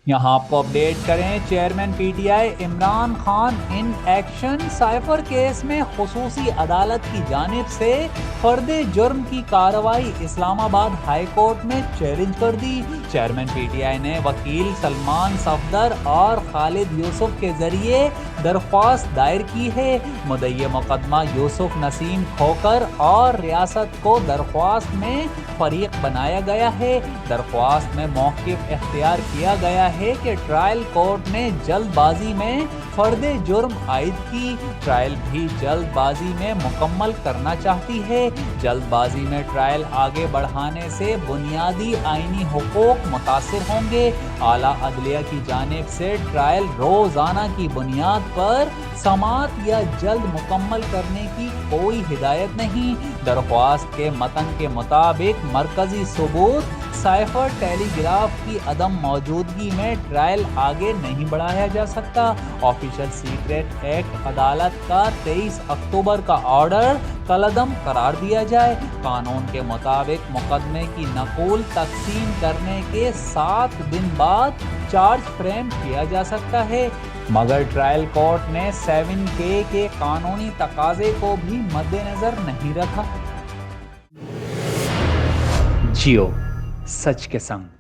یہاں آپ کو اپڈیٹ کریں، chairman P T I Imran Khan in action, cipher case میں خصوصی عدالت کی جانب سے فرد جرم کی کارروائی اسلام آباد ہائی کورٹ میں چیلنج کر دی۔ چیئرمین پی ٹی آئی نے وکیل سلمان صفدر اور خالد یوسف کے ذریعے درخواست دائر کی ہے۔ مدعی مقدمہ یوسف نسیم کھوکر اور ریاست کو درخواست میں فریق بنایا گیا ہے۔ درخواست میں موقف اختیار کیا گیا ہے کہ ٹرائل کورٹ نے جلد بازی میں فرد جرم عائد کی، ٹرائل بھی جلد بازی میں مکمل کرنا چاہتی ہے۔ جلد بازی میں ٹرائل آگے بڑھانے سے بنیادی آئینی حقوق متاثر ہوں گے۔ اعلیٰ عدلیہ کی جانب سے ٹرائل روزانہ کی بنیاد پر سماعت یا جلد مکمل کرنے کی کوئی ہدایت نہیں۔ درخواست کے متن کے مطابق مرکزی ثبوت سائفر ٹیلی گراف کی عدم موجودگی میں ٹرائل آگے نہیں بڑھایا جا سکتا۔ آفیشل سیکریٹ ایکٹ عدالت کا 23 اکتوبر کا آرڈر کالعدم قرار دیا جائے۔ قانون کے مطابق مقدمے کی نقول تقسیم کرنے کے 7 دن بعد چارج فریم کیا جا سکتا ہے، مگر ٹرائل کورٹ نے 7K کے قانونی تقاضے کو بھی مد نظر نہیں رکھا۔ جیو سچ کے سنگ۔